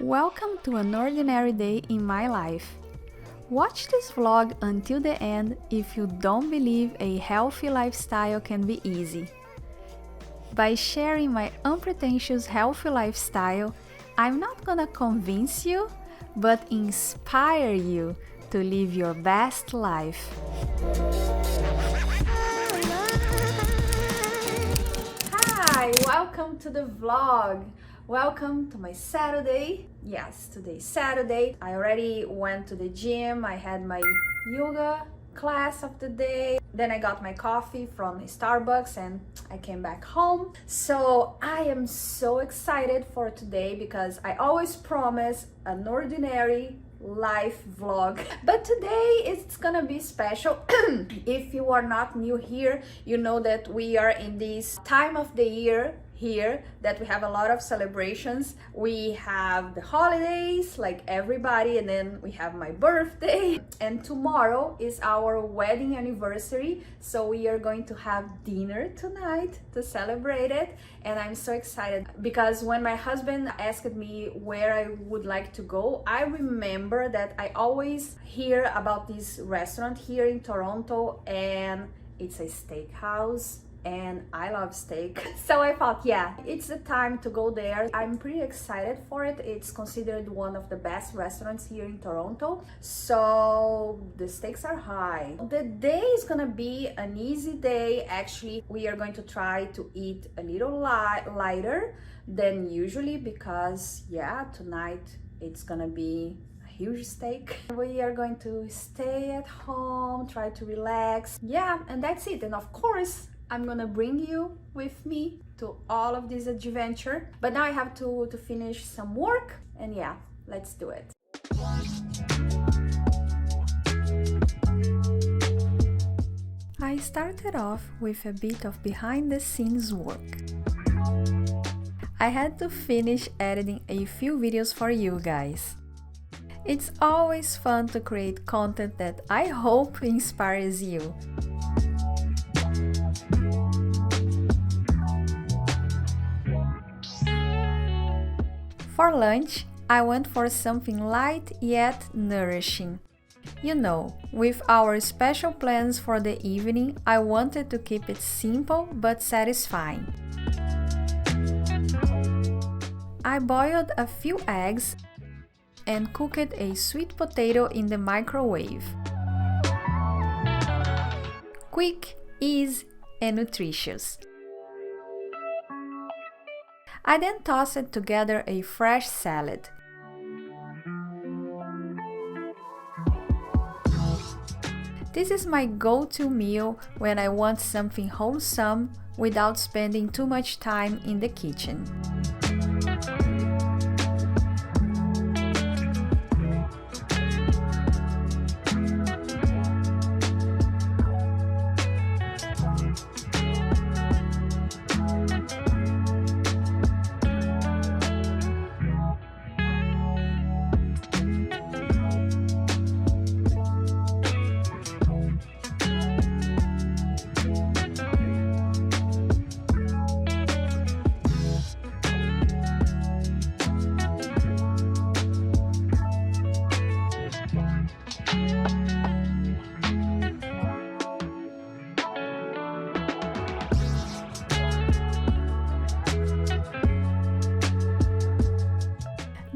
Welcome to an ordinary day in my life. Watch this vlog until the end if you don't believe a healthy lifestyle can be easy. By sharing my unpretentious healthy lifestyle, I'm not gonna convince you, but inspire you to live your best life. Hi, welcome to the vlog. Welcome to my Saturday. Yes, today's Saturday. I already went to the gym. I had my yoga class of the day. Then I got my coffee from Starbucks and I came back home. So I am so excited for today because I always promise an ordinary life vlog, but today it's gonna be special. If you are not new here, you know that we are in this time of the year here that we have a lot of celebrations. We have the holidays like everybody, and then we have my birthday, and tomorrow is our wedding anniversary, so we are going to have dinner tonight to celebrate it. And I'm so excited because when my husband asked me where I would like to go, I remember that I always hear about this restaurant here in Toronto, and it's a steakhouse and I love steak. So I thought, yeah, it's the time to go there. I'm pretty excited for it. It's considered one of the best restaurants here in Toronto. So the stakes are high. The day is gonna be an easy day. Actually, we are going to try to eat a little lighter than usually because, yeah, tonight it's gonna be a huge steak. We are going to stay at home, try to relax. Yeah, and that's it. And of course, I'm gonna bring you with me to all of this adventure. But now I have to finish some work, and yeah, let's do it. I started off with a bit of behind the scenes work. I had to finish editing a few videos for you guys. It's always fun to create content that I hope inspires you. For lunch, I went for something light yet nourishing. You know, with our special plans for the evening, I wanted to keep it simple but satisfying. I boiled a few eggs and cooked a sweet potato in the microwave. Quick, easy, and nutritious. I then tossed together a fresh salad. This is my go-to meal when I want something wholesome without spending too much time in the kitchen.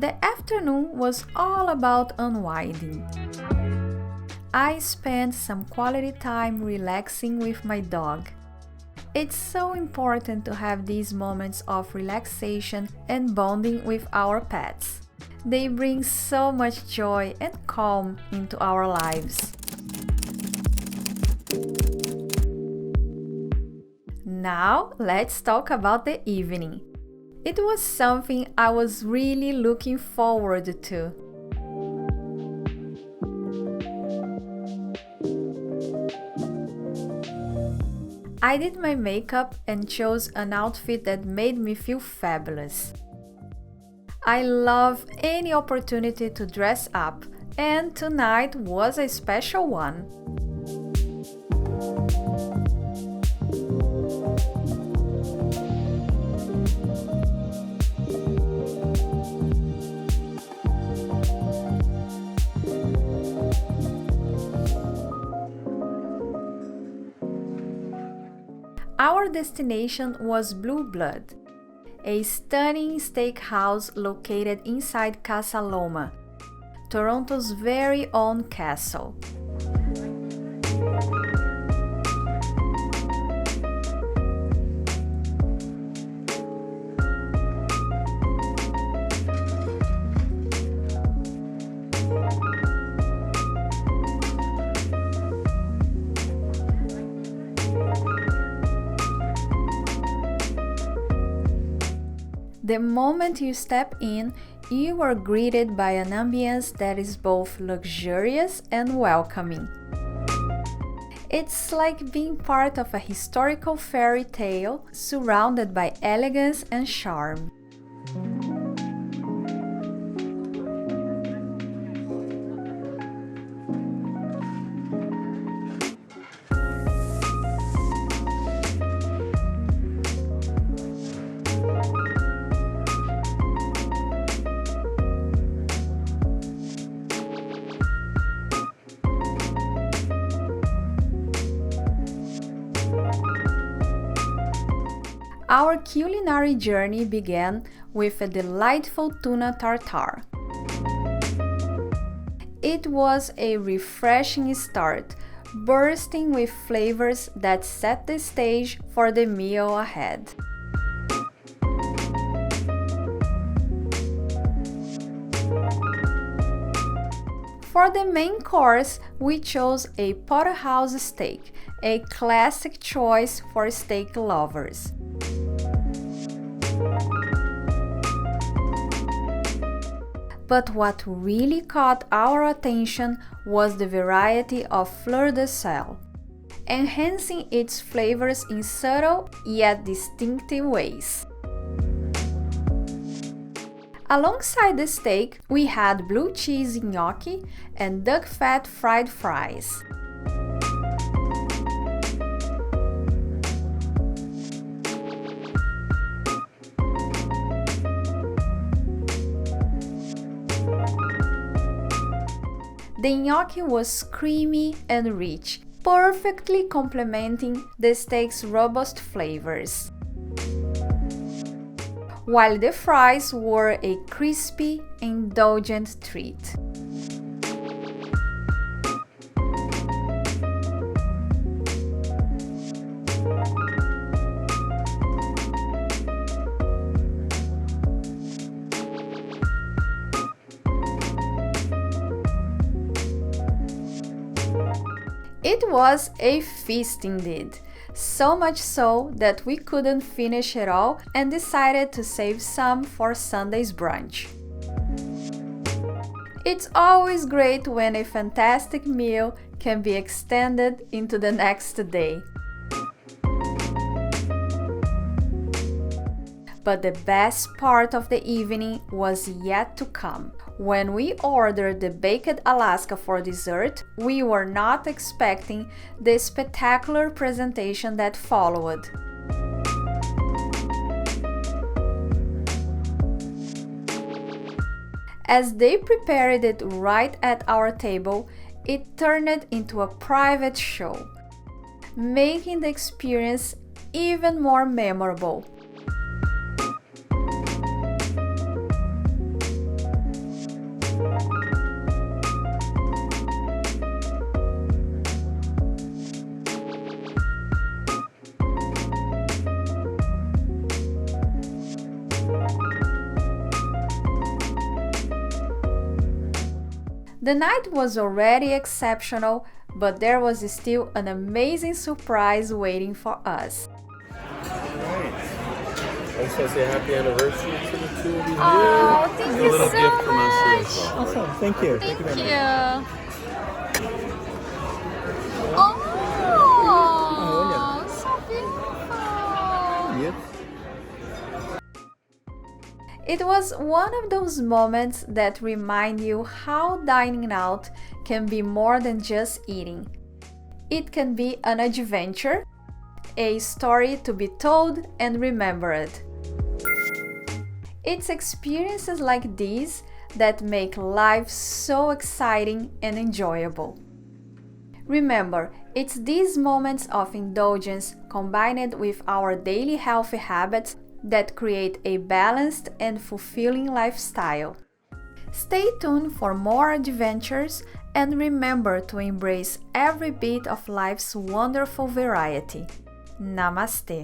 The afternoon was all about unwinding. I spent some quality time relaxing with my dog. It's so important to have these moments of relaxation and bonding with our pets. They bring so much joy and calm into our lives. Now, let's talk about the evening. It was something I was really looking forward to. I did my makeup and chose an outfit that made me feel fabulous. I love any opportunity to dress up, and tonight was a special one. Our destination was Blue Blood, a stunning steakhouse located inside Casa Loma, Toronto's very own castle. The moment you step in, you are greeted by an ambience that is both luxurious and welcoming. It's like being part of a historical fairy tale surrounded by elegance and charm. Our culinary journey began with a delightful tuna tartare. It was a refreshing start, bursting with flavors that set the stage for the meal ahead. For the main course, we chose a porterhouse steak, a classic choice for steak lovers. But what really caught our attention was the variety of fleur de sel, enhancing its flavors in subtle yet distinctive ways. Alongside the steak, we had blue cheese gnocchi and duck fat fried fries. The gnocchi was creamy and rich, perfectly complementing the steak's robust flavors, while the fries were a crispy, indulgent treat. It was a feast indeed, so much so that we couldn't finish it all and decided to save some for Sunday's brunch. It's always great when a fantastic meal can be extended into the next day. But the best part of the evening was yet to come. When we ordered the baked Alaska for dessert, we were not expecting the spectacular presentation that followed. As they prepared it right at our table, it turned into a private show, making the experience even more memorable. The night was already exceptional, but there was still an amazing surprise waiting for us. Alright. I just want to say happy anniversary to the two of you. Oh, thank A you little so gift from us here much. as well. Awesome. Thank you. Thank very much. you. Oh, so beautiful. Yep. It was one of those moments that remind you how dining out can be more than just eating. It can be an adventure, a story to be told and remembered. It's experiences like these that make life so exciting and enjoyable. Remember, it's these moments of indulgence combined with our daily healthy habits that create a balanced and fulfilling lifestyle. Stay tuned for more adventures and remember to embrace every bit of life's wonderful variety. Namaste.